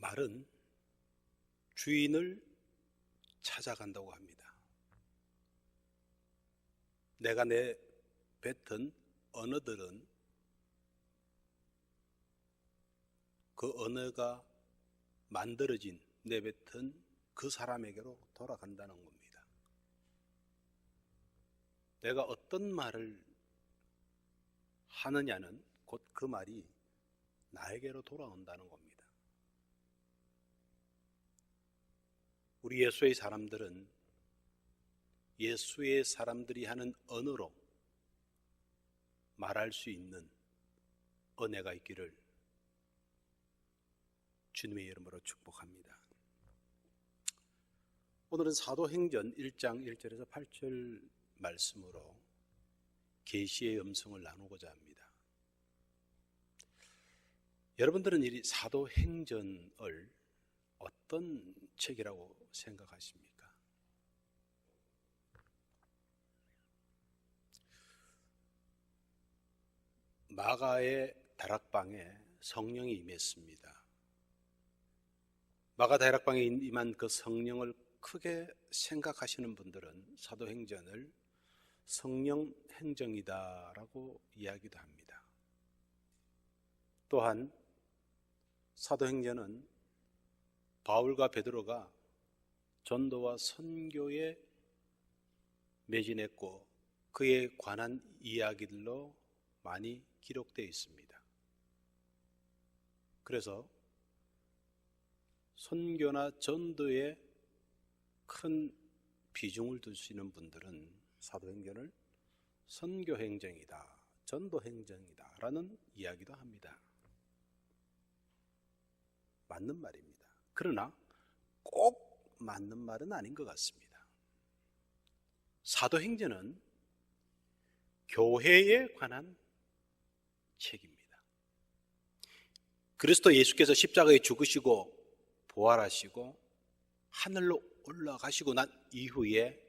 말은 주인을 찾아간다고 합니다. 내가 내뱉은 언어들은 그 언어가 만들어진 내뱉은 그 사람에게로 돌아간다는 겁니다. 내가 어떤 말을 하느냐는 곧 그 말이 나에게로 돌아온다는 겁니다. 우리 예수의 사람들은 예수의 사람들이 하는 언어로 말할 수 있는 은혜가 있기를 주님의 이름으로 축복합니다. 오늘은 사도행전 1장 1절에서 8절 말씀으로 계시의 음성을 나누고자 합니다. 여러분들은 이 사도행전을 어떤 책이라고 생각하십니까? 마가의 다락방에 성령이 임했습니다. 마가 다락방에 임한 그 성령을 크게 생각하시는 분들은 사도행전을 성령 행정이다라고 이야기도 합니다. 또한 사도행전은 바울과 베드로가 전도와 선교에 매진했고 그에 관한 이야기들로 많이 기록되어 있습니다. 그래서 선교나 전도에 큰 비중을 두시는 분들은 사도행전을 선교행정이다, 전도행정이다 라는 이야기도 합니다. 맞는 말입니다. 그러나 꼭 맞는 말은 아닌 것 같습니다. 사도행전은 교회에 관한 책입니다. 그리스도 예수께서 십자가에 죽으시고 부활하시고 하늘로 올라가시고 난 이후에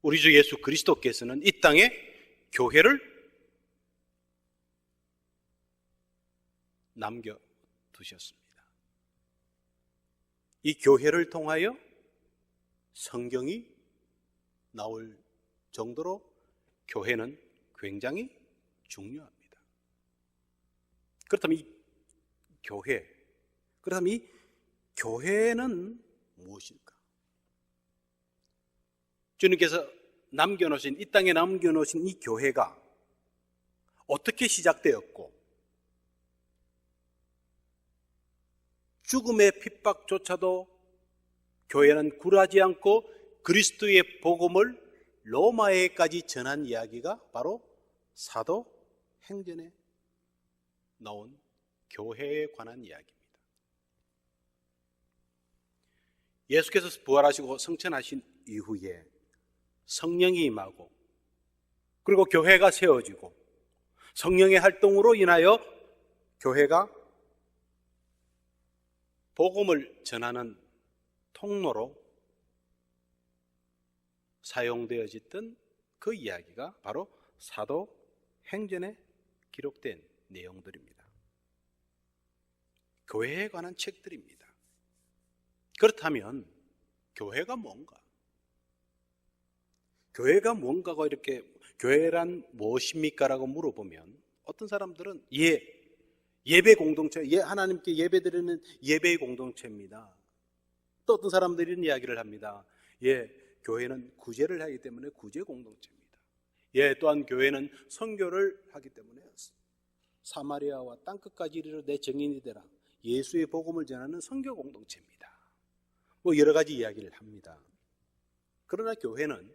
우리 주 예수 그리스도께서는 이 땅에 교회를 남겨두셨습니다. 이 교회를 통하여 성경이 나올 정도로 교회는 굉장히 중요합니다. 그렇다면 이 교회는 무엇일까? 주님께서 남겨놓으신, 이 땅에 남겨놓으신 이 교회가 어떻게 시작되었고 죽음의 핍박조차도 교회는 굴하지 않고 그리스도의 복음을 로마에까지 전한 이야기가 바로 사도행전에 나온 교회에 관한 이야기입니다. 예수께서 부활하시고 승천하신 이후에 성령이 임하고 그리고 교회가 세워지고 성령의 활동으로 인하여 교회가 복음을 전하는 통로로 사용되어졌던 그 이야기가 바로 사도행전에 기록된 내용들입니다. 교회에 관한 책들입니다. 그렇다면 교회가 뭔가? 교회가 뭔가가 이렇게 교회란 무엇입니까? 라고 물어보면 어떤 사람들은 예배 공동체, 하나님께 예배드리는 예배의 공동체입니다. 또 어떤 사람들이 이런 이야기를 합니다. 교회는 구제를 하기 때문에 구제 공동체입니다. 또한 교회는 선교를 하기 때문에 사마리아와 땅끝까지 이르러 내 증인이 되라. 예수의 복음을 전하는 선교 공동체입니다. 여러 가지 이야기를 합니다. 그러나 교회는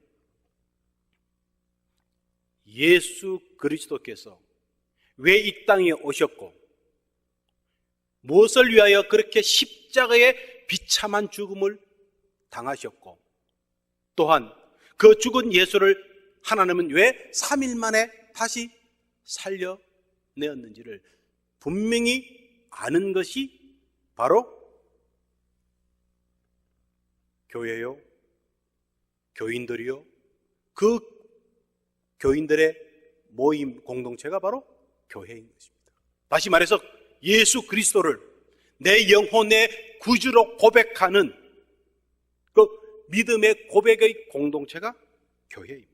예수 그리스도께서 왜 이 땅에 오셨고 무엇을 위하여 그렇게 십자가의 비참한 죽음을 당하셨고 또한 그 죽은 예수를 하나님은 왜 3일 만에 다시 살려내었는지를 분명히 아는 것이 바로 교회요, 교인들이요, 그 교인들의 모임 공동체가 바로 교회인 것입니다. 다시 말해서 예수 그리스도를 내 영혼의 구주로 고백하는 그 믿음의 고백의 공동체가 교회입니다.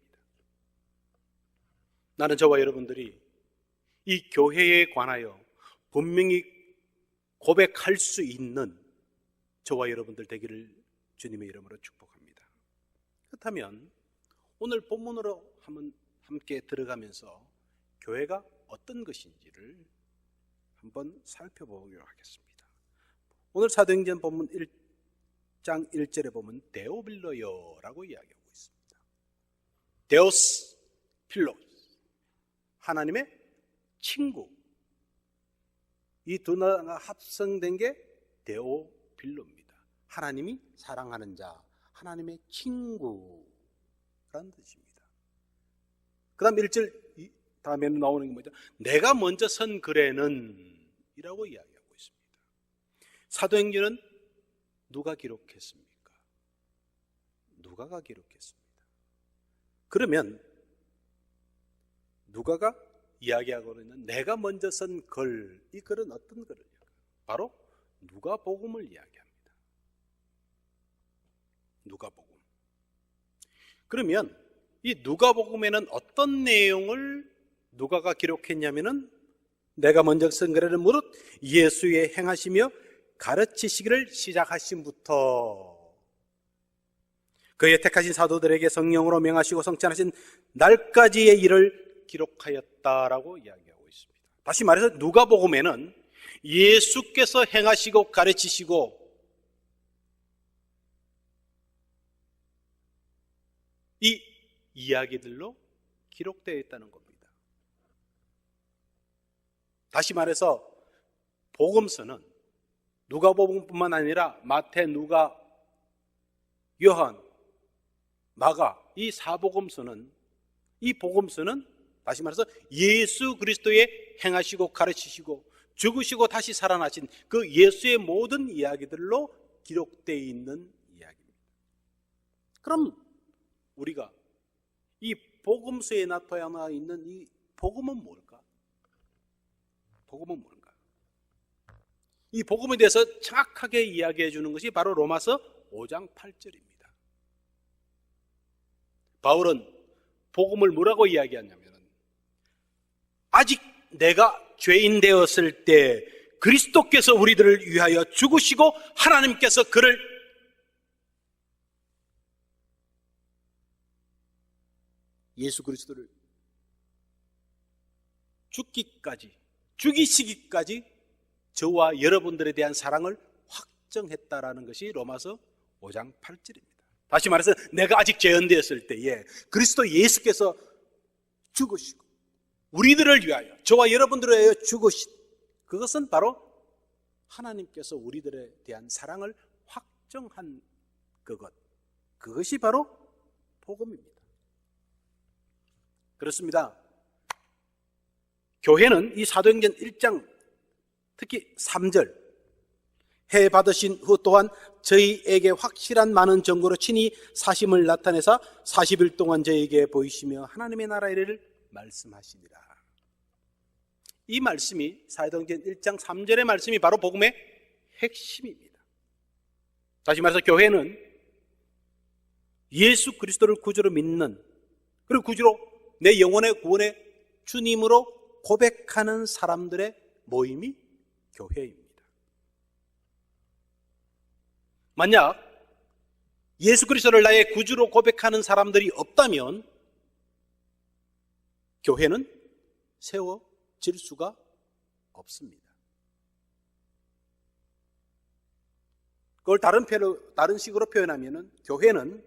나는 저와 여러분들이 이 교회에 관하여 분명히 고백할 수 있는 저와 여러분들 되기를 주님의 이름으로 축복합니다. 그렇다면 오늘 본문으로 한번 함께 들어가면서 교회가 어떤 것인지를 한번 살펴보기로 하겠습니다. 오늘 사도행전 본문 1장 1절에 보면 데오빌로요라고 이야기하고 있습니다. 데오스 필로, 하나님의 친구. 이 두 나라가 합성된 게 데오빌로입니다. 하나님이 사랑하는 자, 하나님의 친구라는 뜻입니다. 그 다음 1절 다음에는 나오는 게 뭐죠? 내가 먼저 선 글에는 이라고 이야기하고 있습니다. 사도행전은 누가 기록했습니까? 누가가 기록했습니다. 그러면 누가가 이야기하고 있는 내가 먼저 쓴 글, 이 글은 어떤 글을요? 바로 누가복음을 이야기합니다. 누가복음. 그러면 이 누가복음에는 어떤 내용을 누가가 기록했냐면은 내가 먼저 쓴 글에는 무릇 예수의 행하시며 가르치시기를 시작하심부터 그의 택하신 사도들에게 성령으로 명하시고 성찬하신 날까지의 일을 기록하였다라고 이야기하고 있습니다. 다시 말해서 누가복음에는 예수께서 행하시고 가르치시고 이 이야기들로 기록되어 있다는 겁니다. 다시 말해서 복음서는 누가복음뿐만 아니라 마태, 누가, 요한, 마가 이 사복음서는 이 복음서는 다시 말해서 예수 그리스도의 행하시고 가르치시고 죽으시고 다시 살아나신 그 예수의 모든 이야기들로 기록되어 있는 이야기입니다. 그럼 우리가 이 복음서에 나타나 있는 이 복음은 뭘까? 복음은 뭔가? 이 복음에 대해서 정확하게 이야기해 주는 것이 바로 로마서 5장 8절입니다. 바울은 복음을 뭐라고 이야기하냐면 아직 내가 죄인 되었을 때 그리스도께서 우리들을 위하여 죽으시고 하나님께서 그를 예수 그리스도를 죽이시기까지 저와 여러분들에 대한 사랑을 확정했다라는 것이 로마서 5장 8절입니다. 다시 말해서 내가 아직 죄인되었을 때에 그리스도 예수께서 죽으시고 우리들을 위하여 저와 여러분들을 위하여 죽으신 그것은 바로 하나님께서 우리들에 대한 사랑을 확정한 그것이 바로 복음입니다. 그렇습니다. 교회는 이 사도행전 1장 특히 3절 해 받으신 후 또한 저희에게 확실한 많은 증거로 친히 사심을 나타내사 40일 동안 저희에게 보이시며 하나님의 나라의 일을 말씀하시니라. 이 말씀이 사도행전 1장 3절의 말씀이 바로 복음의 핵심입니다. 다시 말해서 교회는 예수 그리스도를 구주로 믿는 그리고 구주로 내 영혼의 구원의 주님으로 고백하는 사람들의 모임이 교회입니다. 만약 예수 그리스도를 나의 구주로 고백하는 사람들이 없다면 교회는 세워질 수가 없습니다. 그걸 다른 식으로 표현하면 교회는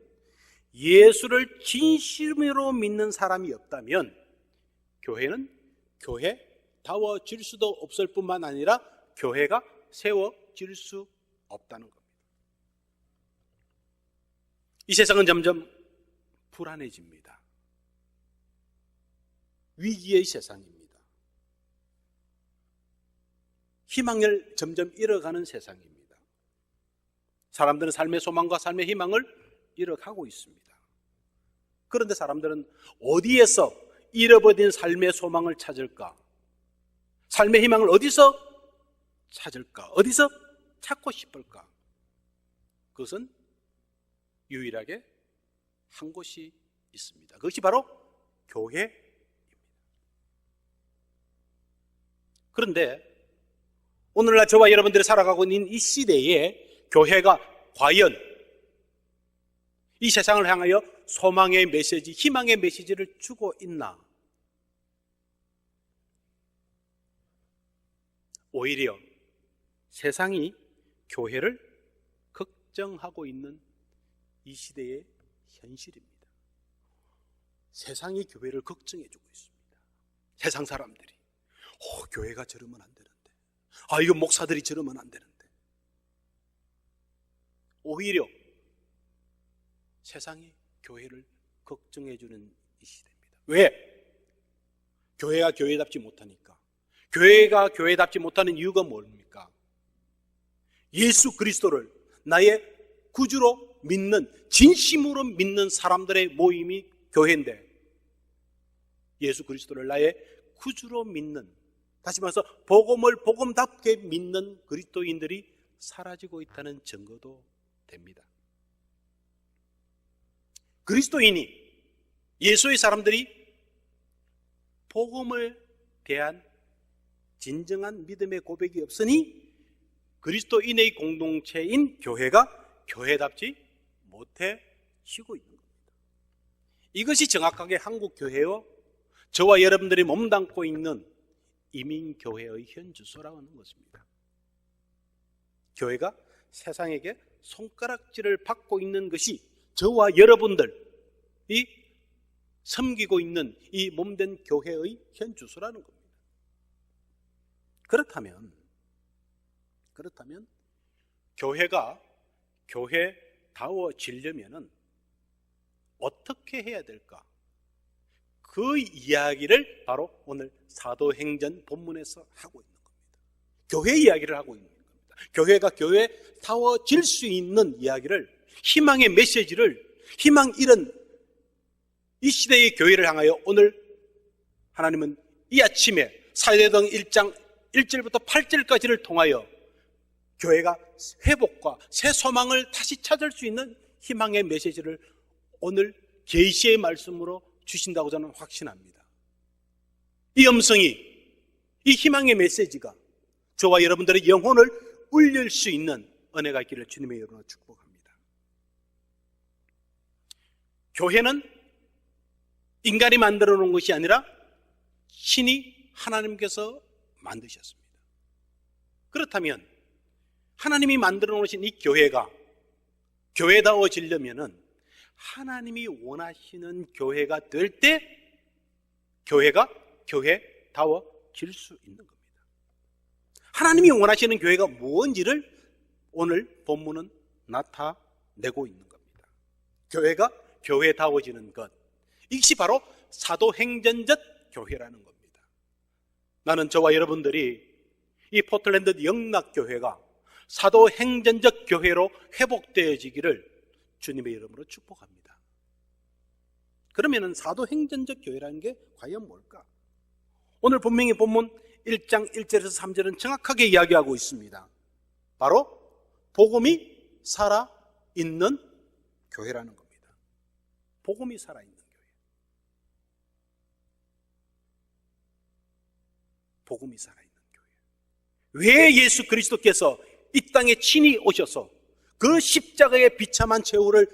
예수를 진심으로 믿는 사람이 없다면 교회는 교회다워질 수도 없을 뿐만 아니라 교회가 세워질 수 없다는 겁니다. 이 세상은 점점 불안해집니다. 위기의 세상입니다. 희망을 점점 잃어가는 세상입니다. 사람들은 삶의 소망과 삶의 희망을 잃어가고 있습니다. 그런데 사람들은 어디에서 잃어버린 삶의 소망을 찾을까? 삶의 희망을 어디서 찾을까? 어디서 찾고 싶을까? 그것은 유일하게 한 곳이 있습니다. 그것이 바로 교회입니다. 그런데 오늘날 저와 여러분들이 살아가고 있는 이 시대에 교회가 과연 이 세상을 향하여 소망의 메시지, 희망의 메시지를 주고 있나? 오히려 세상이 교회를 걱정하고 있는 이 시대의 현실입니다. 세상이 교회를 걱정해주고 있습니다. 세상 사람들이 교회가 저러면 안 되는데, 이거 목사들이 저러면 안 되는데. 오히려 세상이 교회를 걱정해주는 이 시대입니다. 왜? 교회가 교회답지 못하니까. 교회가 교회답지 못하는 이유가 뭡니까? 예수 그리스도를 나의 구주로 믿는, 진심으로 믿는 사람들의 모임이 교회인데, 예수 그리스도를 나의 구주로 믿는, 다시 말해서 복음을 복음답게 믿는 그리스도인들이 사라지고 있다는 증거도 됩니다. 그리스도인이, 예수의 사람들이 복음을 대한 진정한 믿음의 고백이 없으니 그리스도인의 공동체인 교회가 교회답지 못해 쉬고 있는 겁니다. 이것이 정확하게 한국 교회와 저와 여러분들이 몸담고 있는 이민교회의 현주소라고 하는 것입니다. 교회가 세상에게 손가락질을 받고 있는 것이 저와 여러분들이 섬기고 있는 이 몸된 교회의 현주소라는 겁니다. 그렇다면 교회가 교회다워지려면은 어떻게 해야 될까? 그 이야기를 바로 오늘 사도행전 본문에서 하고 있는 겁니다. 교회 이야기를 하고 있는 겁니다. 교회가 교회다워질 수 있는 이야기를, 희망의 메시지를, 희망 잃은 이 시대의 교회를 향하여 오늘 하나님은 이 아침에 사도행전 1장 1절부터 8절까지를 통하여 교회가 회복과 새 소망을 다시 찾을 수 있는 희망의 메시지를 오늘 계시의 말씀으로 주신다고 저는 확신합니다. 이 음성이, 이 희망의 메시지가 저와 여러분들의 영혼을 울릴 수 있는 은혜가 있기를 주님의 이름으로 축복합니다. 교회는 인간이 만들어 놓은 것이 아니라 신이 하나님께서 만드셨습니다. 그렇다면 하나님이 만들어 놓으신 이 교회가 교회다워지려면은 하나님이 원하시는 교회가 될 때 교회가 교회다워질 수 있는 겁니다. 하나님이 원하시는 교회가 무엇인지를 오늘 본문은 나타내고 있는 겁니다. 교회가 교회다워지는 것, 이것이 바로 사도행전적 교회라는 겁니다. 나는 저와 여러분들이 이 포틀랜드 영락교회가 사도행전적 교회로 회복되어지기를 주님의 이름으로 축복합니다. 그러면 사도행전적 교회라는 게 과연 뭘까? 오늘 분명히 본문 1장 1절에서 3절은 정확하게 이야기하고 있습니다. 바로 복음이 살아있는 교회라는 겁니다. 복음이 살아있는 교회. 복음이 살아있는 교회. 왜 예수 그리스도께서 이 땅에 친히 오셔서 그 십자가의 비참한 최후를,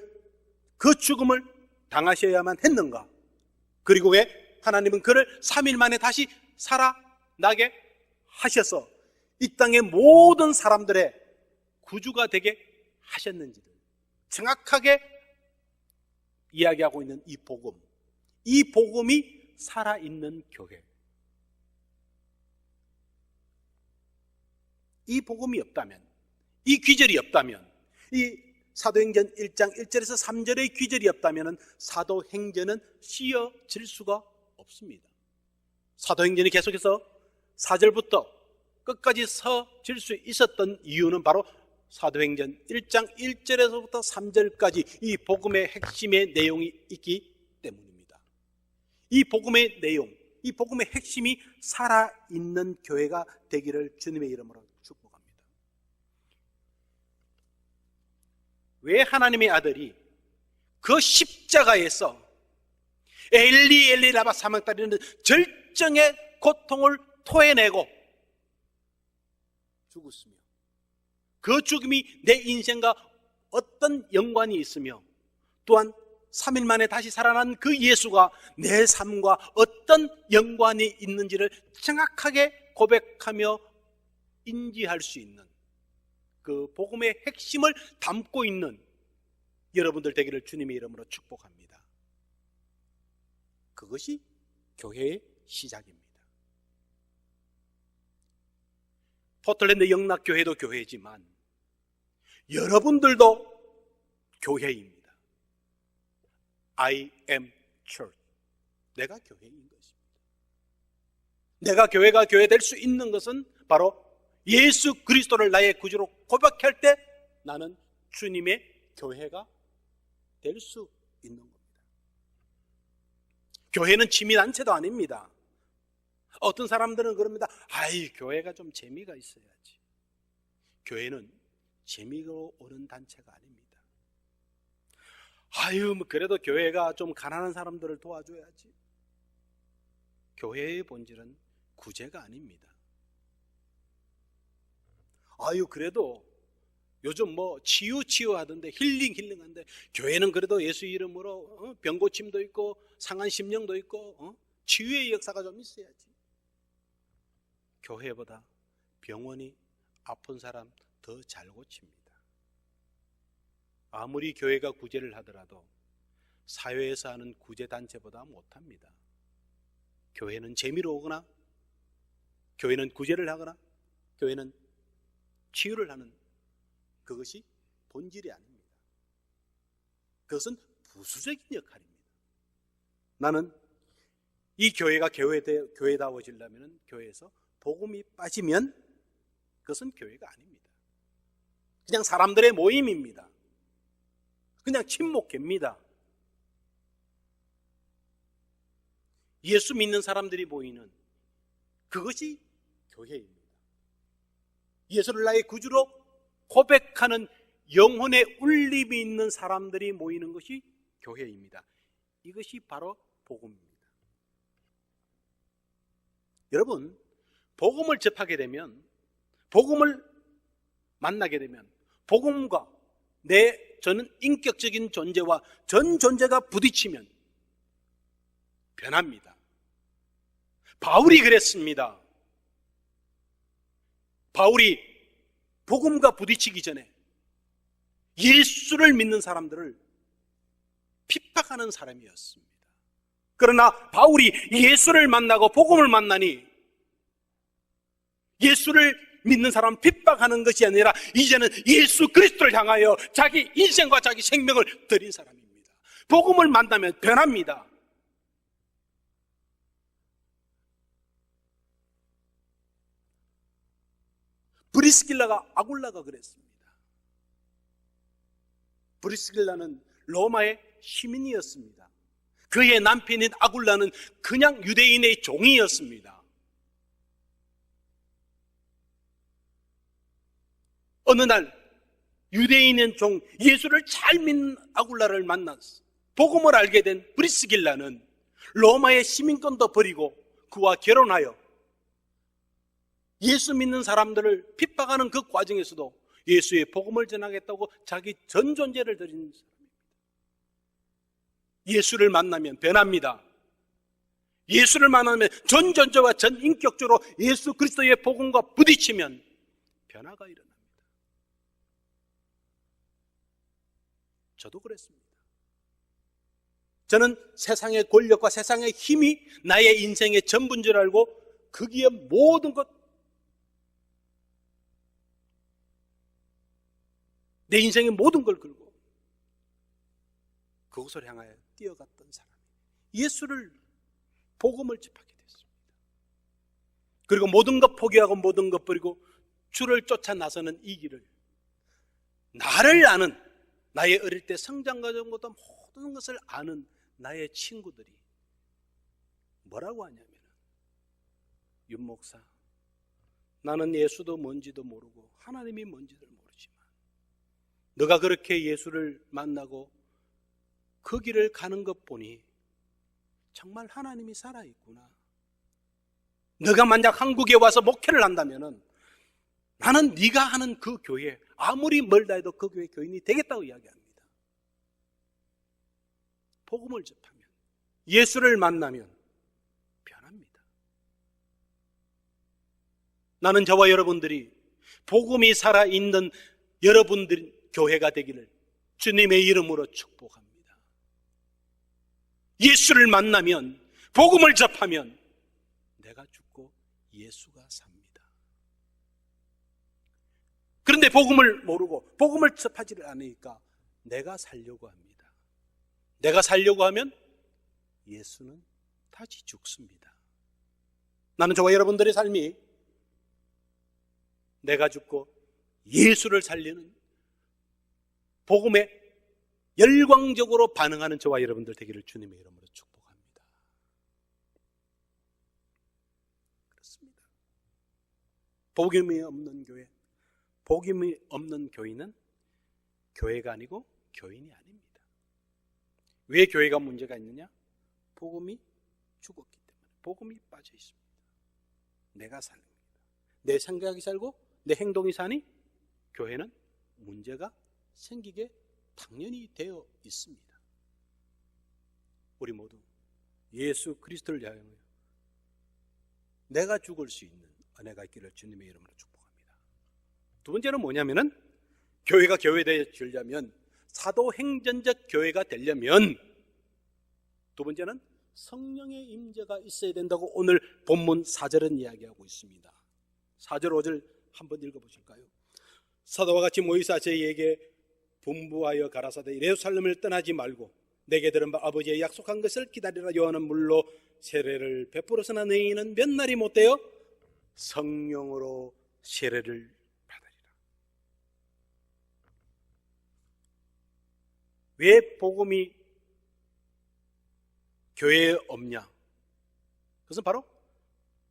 그 죽음을 당하셔야만 했는가? 그리고 왜 하나님은 그를 3일 만에 다시 살아나게 하셔서 이 땅의 모든 사람들의 구주가 되게 하셨는지를 정확하게 이야기하고 있는 이 복음, 이 복음이 살아있는 교회. 이 복음이 없다면, 이 귀절이 없다면, 이 사도행전 1장 1절에서 3절의 귀절이 없다면 사도행전은 씌어질 수가 없습니다. 사도행전이 계속해서 4절부터 끝까지 서질 수 있었던 이유는 바로 사도행전 1장 1절에서부터 3절까지 이 복음의 핵심의 내용이 있기 때문입니다. 이 복음의 내용, 이 복음의 핵심이 살아있는 교회가 되기를 주님의 이름으로 축복합니다. 왜 하나님의 아들이 그 십자가에서 엘리 엘리 라마 사막다리는 절정의 고통을 토해내고 죽었으며, 그 죽음이 내 인생과 어떤 연관이 있으며, 또한 3일 만에 다시 살아난 그 예수가 내 삶과 어떤 연관이 있는지를 정확하게 고백하며 인지할 수 있는 그 복음의 핵심을 담고 있는 여러분들 되기를 주님의 이름으로 축복합니다. 그것이 교회의 시작입니다. 포틀랜드 영락교회도 교회지만 여러분들도 교회입니다. I am church. 내가 교회인 것입니다. 내가 교회가 교회 될 수 있는 것은 바로 예수 그리스도를 나의 구주로 고백할 때 나는 주님의 교회가 될 수 있는 겁니다. 교회는 취미단체도 아닙니다. 어떤 사람들은 그럽니다. 아이, 교회가 좀 재미가 있어야지. 교회는 재미로 오는 단체가 아닙니다. 아유, 그래도 교회가 좀 가난한 사람들을 도와줘야지. 교회의 본질은 구제가 아닙니다. 아유, 그래도 요즘 치유 하던데, 힐링 하는데, 교회는 그래도 예수 이름으로 병고침도 있고 상한 심령도 있고 치유의 역사가 좀 있어야지. 교회보다 병원이 아픈 사람 더 잘 고칩니다. 아무리 교회가 구제를 하더라도 사회에서 하는 구제단체보다 못합니다. 교회는 재미로 오거나, 교회는 구제를 하거나, 교회는 치유를 하는, 그것이 본질이 아닙니다. 그것은 부수적인 역할입니다. 나는 이 교회가 교회다워지려면 교회에서 복음이 빠지면 그것은 교회가 아닙니다. 그냥 사람들의 모임입니다. 그냥 친목회입니다. 예수 믿는 사람들이 모이는 그것이 교회입니다. 예수를 나의 구주로 고백하는 영혼의 울림이 있는 사람들이 모이는 것이 교회입니다. 이것이 바로 복음입니다. 여러분, 복음을 접하게 되면, 복음을 만나게 되면, 복음과 저는 인격적인 존재와 전 존재가 부딪히면 변합니다. 바울이 그랬습니다. 바울이 복음과 부딪히기 전에 예수를 믿는 사람들을 핍박하는 사람이었습니다. 그러나 바울이 예수를 만나고 복음을 만나니 예수를 믿는 사람 핍박하는 것이 아니라 이제는 예수 그리스도를 향하여 자기 인생과 자기 생명을 드린 사람입니다. 복음을 만나면 변합니다. 브리스길라가 아굴라가 그랬습니다. 브리스길라는 로마의 시민이었습니다. 그의 남편인 아굴라는 그냥 유대인의 종이었습니다. 어느 날 유대인의 종 예수를 잘 믿는 아굴라를 만났어. 복음을 알게 된 브리스길라는 로마의 시민권도 버리고 그와 결혼하여 예수 믿는 사람들을 핍박하는 그 과정에서도 예수의 복음을 전하겠다고 자기 전 존재를 드린 사람입니다. 예수를 만나면 변합니다. 예수를 만나면 전 존재와 전 인격적으로 예수 그리스도의 복음과 부딪히면 변화가 일어납니다. 저도 그랬습니다. 저는 세상의 권력과 세상의 힘이 나의 인생의 전부인 줄 알고 거기에 모든 것, 내 인생의 모든 걸 걸고 그곳을 향하여 뛰어갔던 사람이 예수를, 복음을 접하게 됐습니다. 그리고 모든 것 포기하고 모든 것 버리고 주를 쫓아 나서는 이 길을, 나를 아는, 나의 어릴 때 성장 과정보다 모든 것을 아는 나의 친구들이 뭐라고 하냐면, 윤 목사, 나는 예수도 뭔지도 모르고 하나님이 뭔지도 모르지만 너가 그렇게 예수를 만나고 그 길을 가는 것 보니 정말 하나님이 살아있구나. 너가 만약 한국에 와서 목회를 한다면은 나는 네가 하는 그 교회, 아무리 멀다 해도 그 교회 교인이 되겠다고 이야기합니다. 복음을 접하면, 예수를 만나면 변합니다. 나는 저와 여러분들이 복음이 살아있는 여러분들 교회가 되기를 주님의 이름으로 축복합니다. 예수를 만나면, 복음을 접하면 내가 죽고 예수가 삽니다. 그런데 복음을 모르고 복음을 접하지를 않으니까 내가 살려고 합니다. 내가 살려고 하면 예수는 다시 죽습니다. 나는 저와 여러분들의 삶이 내가 죽고 예수를 살리는 복음에 열광적으로 반응하는 저와 여러분들 되기를 주님의 이름으로 축복합니다. 그렇습니다. 복음이 없는 교회, 복음이 없는 교인은 교회가 아니고 교인이 아닙니다. 왜 교회가 문제가 있느냐? 복음이 죽었기 때문에, 복음이 빠져 있습니다. 내가 삽니다. 내 생각이 살고 내 행동이 사니 교회는 문제가 생기게 당연히 되어 있습니다. 우리 모두 예수 그리스도를 위하여 내가 죽을 수 있는 은혜가 있기를 주님의 이름으로 축복합니다. 두 번째는 뭐냐면은 교회가 교회되려면, 사도행전적 교회가 되려면 두 번째는 성령의 임재가 있어야 된다고 오늘 본문 4절은 이야기하고 있습니다. 4절 5절 한번 읽어보실까요? 사도와 같이 모이사 저희에게 분부하여 가라사대 예루살렘을 떠나지 말고 내게 들은 바 아버지의 약속한 것을 기다리라. 요한은 물로 세례를 베풀었으나 너희는 몇 날이 못되어 성령으로 세례를 받으리라. 왜 복음이 교회에 없냐? 그것은 바로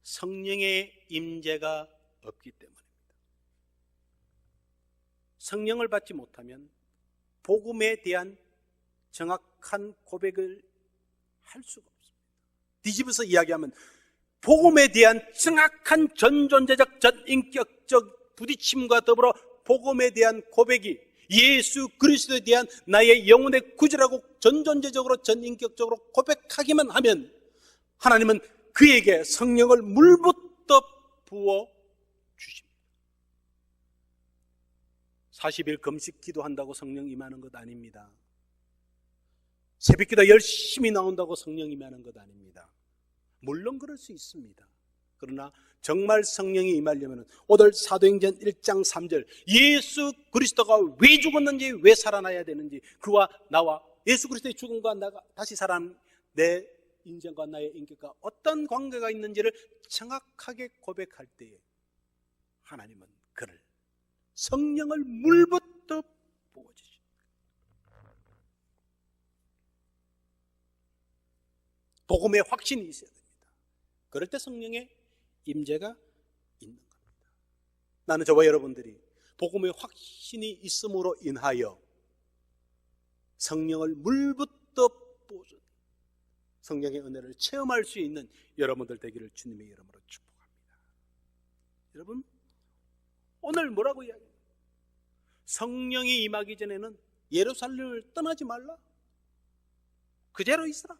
성령의 임재가 없기 때문입니다. 성령을 받지 못하면 복음에 대한 정확한 고백을 할 수가 없습니다. 뒤집어서 이야기하면 복음에 대한 정확한 전존재적, 전인격적 부딪힘과 더불어 복음에 대한 고백이 예수 그리스도에 대한 나의 영혼의 구주라고 전존재적으로 전인격적으로 고백하기만 하면 하나님은 그에게 성령을 물부터 부어 주십니다. 40일 금식 기도한다고 성령 임하는 것 아닙니다. 새벽기도 열심히 나온다고 성령 임하는 것 아닙니다. 물론 그럴 수 있습니다. 그러나 정말 성령이 임하려면 오늘 사도행전 1장 3절 예수 그리스도가 왜 죽었는지, 왜 살아나야 되는지, 그와 나와 예수 그리스도의 죽음과 나가 다시 살아난 내 인생과 나의 인격과 어떤 관계가 있는지를 정확하게 고백할 때에 하나님은 그를 성령을 물부터 부어주십니다. 복음의 확신이 있어야 됩니다. 그럴 때 성령의 임재가 있는 겁니다. 나는 저와 여러분들이 복음의 확신이 있음으로 인하여 성령을 물부터 부어주는 성령의 은혜를 체험할 수 있는 여러분들 되기를 주님의 이름으로 축복합니다. 여러분, 오늘 뭐라고 이야기해요? 성령이 임하기 전에는 예루살렘을 떠나지 말라. 그대로 있으라.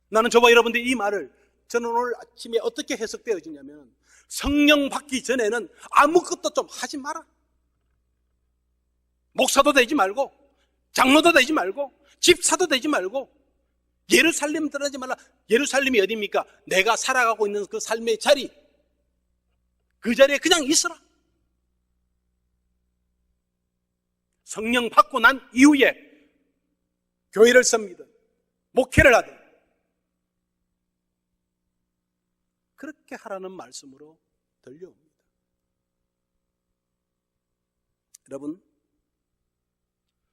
나는 저와 여러분들이 이 말을 저는 오늘 아침에 어떻게 해석되어지냐면 성령 받기 전에는 아무것도 좀 하지 마라. 목사도 되지 말고 장로도 되지 말고 집사도 되지 말고 예루살렘 떠나지 말라. 예루살렘이 어디입니까? 내가 살아가고 있는 그 삶의 자리, 그 자리에 그냥 있어라. 성령 받고 난 이후에 교회를 섭니다. 목회를 하든 그렇게 하라는 말씀으로 들려옵니다. 여러분,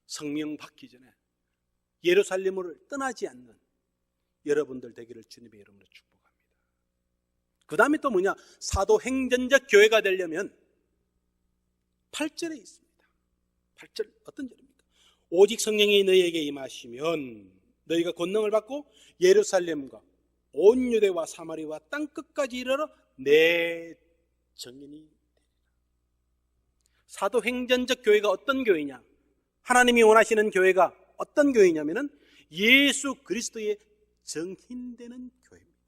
성령 받기 전에 예루살렘을 떠나지 않는 여러분들 되기를 주님의 이름으로 축복합니다. 그 다음에 또 뭐냐? 사도행전적 교회가 되려면 8절에 있습니다. 8절 어떤 절입니까? 오직 성령이 너희에게 임하시면 너희가 권능을 받고 예루살렘과 온 유대와 사마리와 땅 끝까지 이르러 내 증인이 되리라. 사도행전적 교회가 어떤 교회냐? 하나님이 원하시는 교회가 어떤 교회냐면은 예수 그리스도의 증인되는 교회입니다.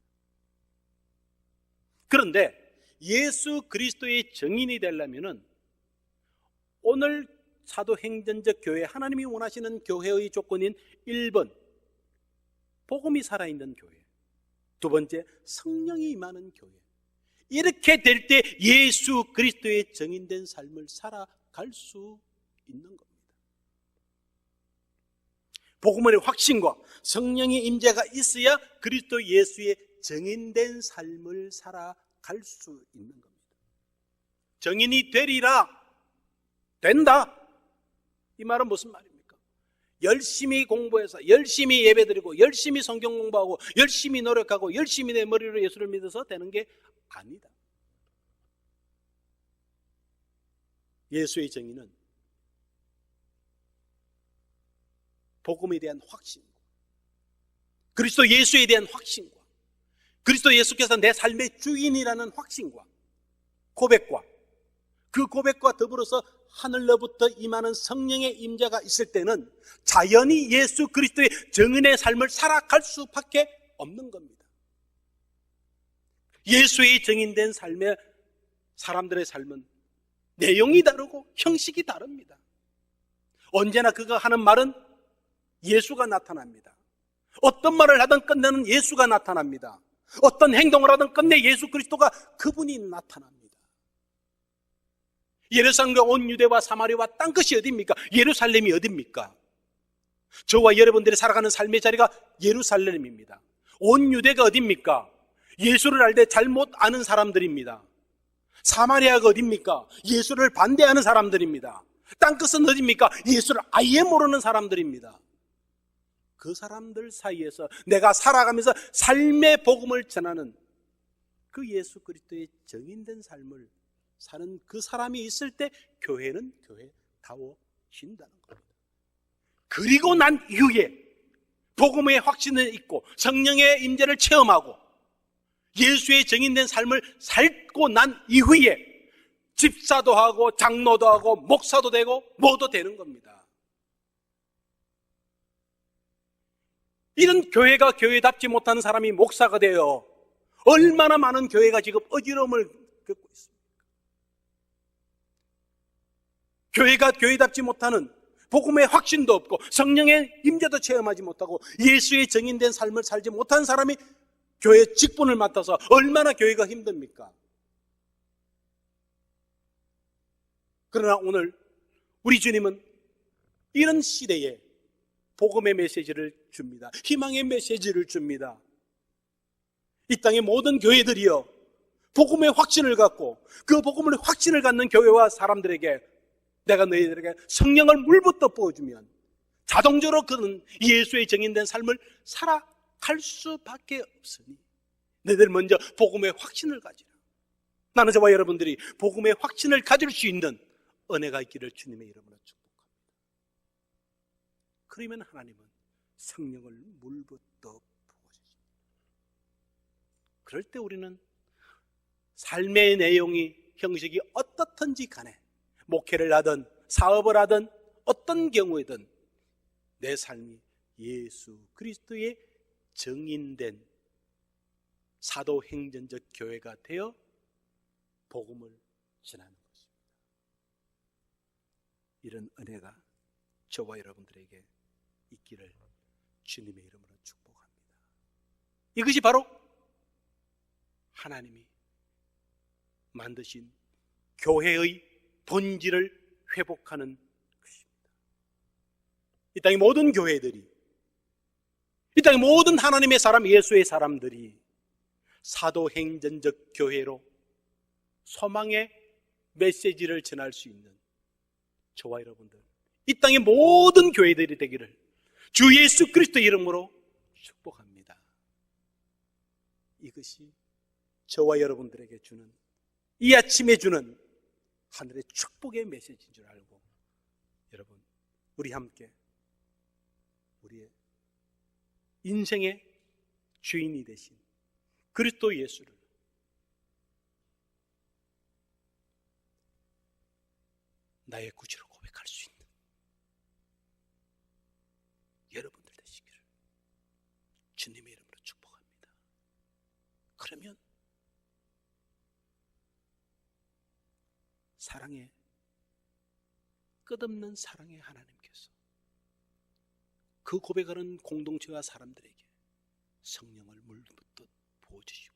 그런데 예수 그리스도의 증인이 되려면은 오늘 사도행전적 교회, 하나님이 원하시는 교회의 조건인 1번 복음이 살아있는 교회, 2번째 성령이 임하는 교회. 이렇게 될 때 예수 그리스도의 증인된 삶을 살아갈 수 있는 겁니다. 복음의 확신과 성령의 임재가 있어야 그리스도 예수의 증인된 삶을 살아갈 수 있는 겁니다. 증인이 되리라, 된다. 이 말은 무슨 말입니까? 열심히 공부해서 열심히 예배드리고 열심히 성경 공부하고 열심히 노력하고 열심히 내 머리로 예수를 믿어서 되는 게 아니다. 예수의 정의는 복음에 대한 확신과 그리스도 예수에 대한 확신과 그리스도 예수께서 내 삶의 주인이라는 확신과 고백과 그 고백과 더불어서 하늘로부터 임하는 성령의 임재가 있을 때는 자연히 예수 그리스도의 정인의 삶을 살아갈 수밖에 없는 겁니다. 예수의 정인된 삶의 사람들의 삶은 내용이 다르고 형식이 다릅니다. 언제나 그가 하는 말은 예수가 나타납니다. 어떤 말을 하든 끝내는 예수가 나타납니다. 어떤 행동을 하든 끝내 예수 그리스도가 그분이 나타납니다. 예루살렘과 온 유대와 사마리와 땅끝이 어디입니까? 예루살렘이 어디입니까? 저와 여러분들이 살아가는 삶의 자리가 예루살렘입니다. 온 유대가 어디입니까? 예수를 알 때 잘못 아는 사람들입니다. 사마리아가 어디입니까? 예수를 반대하는 사람들입니다. 땅끝은 어디입니까? 예수를 아예 모르는 사람들입니다. 그 사람들 사이에서 내가 살아가면서 삶의 복음을 전하는 그 예수 그리스도의 정인된 삶을 사는 그 사람이 있을 때 교회는 교회다워진다는 겁니다. 그리고 난 이후에 복음의 확신을 잊고 성령의 임재를 체험하고 예수의 정인된 삶을 살고 난 이후에 집사도 하고 장로도 하고 목사도 되고 뭐도 되는 겁니다. 이런 교회가 교회답지 못하는 사람이 목사가 되어 얼마나 많은 교회가 지금 어지러움을 겪고 있습니다. 교회가 교회답지 못하는 복음의 확신도 없고 성령의 임재도 체험하지 못하고 예수의 정인된 삶을 살지 못한 사람이 교회 직분을 맡아서 얼마나 교회가 힘듭니까? 그러나 오늘 우리 주님은 이런 시대에 복음의 메시지를 줍니다. 희망의 메시지를 줍니다. 이 땅의 모든 교회들이요 복음의 확신을 갖고 그 복음의 확신을 갖는 교회와 사람들에게 내가 너희들에게 성령을 물부터 부어주면 자동적으로 그는 예수의 정인된 삶을 살아갈 수밖에 없으니 너희들 먼저 복음의 확신을 가지라. 나는 저와 여러분들이 복음의 확신을 가질 수 있는 은혜가 있기를 주님의 이름으로 축복합니다. 그러면 하나님은 성령을 물부터 부어주십니다. 그럴 때 우리는 삶의 내용이 형식이 어떻든지 간에 목회를 하든 사업을 하든 어떤 경우에든 내 삶이 예수 그리스도의 정인된 사도행전적 교회가 되어 복음을 전하는 것입니다. 이런 은혜가 저와 여러분들에게 있기를 주님의 이름으로 축복합니다. 이것이 바로 하나님이 만드신 교회의 본질을 회복하는 것입니다. 이 땅의 모든 교회들이, 이 땅의 모든 하나님의 사람, 예수의 사람들이 사도행전적 교회로 소망의 메시지를 전할 수 있는 저와 여러분들, 이 땅의 모든 교회들이 되기를 주 예수 그리스도 이름으로 축복합니다. 이것이 저와 여러분들에게 주는, 이 아침에 주는 하늘의 축복의 메시지인 줄 알고 여러분, 우리 함께 우리의 인생의 주인이 되신 그리스도 예수를 나의 구주로 고백할 수 있는 여러분들 되시기를 주님의 이름으로 축복합니다. 그러면 사랑의 끝없는 사랑의 하나님께서 그 고백하는 공동체와 사람들에게 성령을 물붓듯 부어주시고,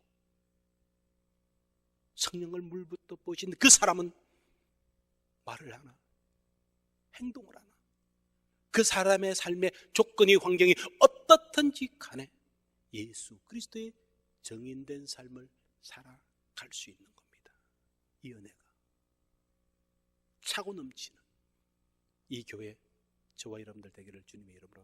성령을 물붓듯 부어주신 그 사람은 말을 하나 행동을 하나 그 사람의 삶의 조건이 환경이 어떻든지 간에 예수 그리스도의 정인된 삶을 살아갈 수 있는 겁니다. 이 은혜가 차고 넘치는 이 교회 저와 여러분들 되기를 주님의 이름으로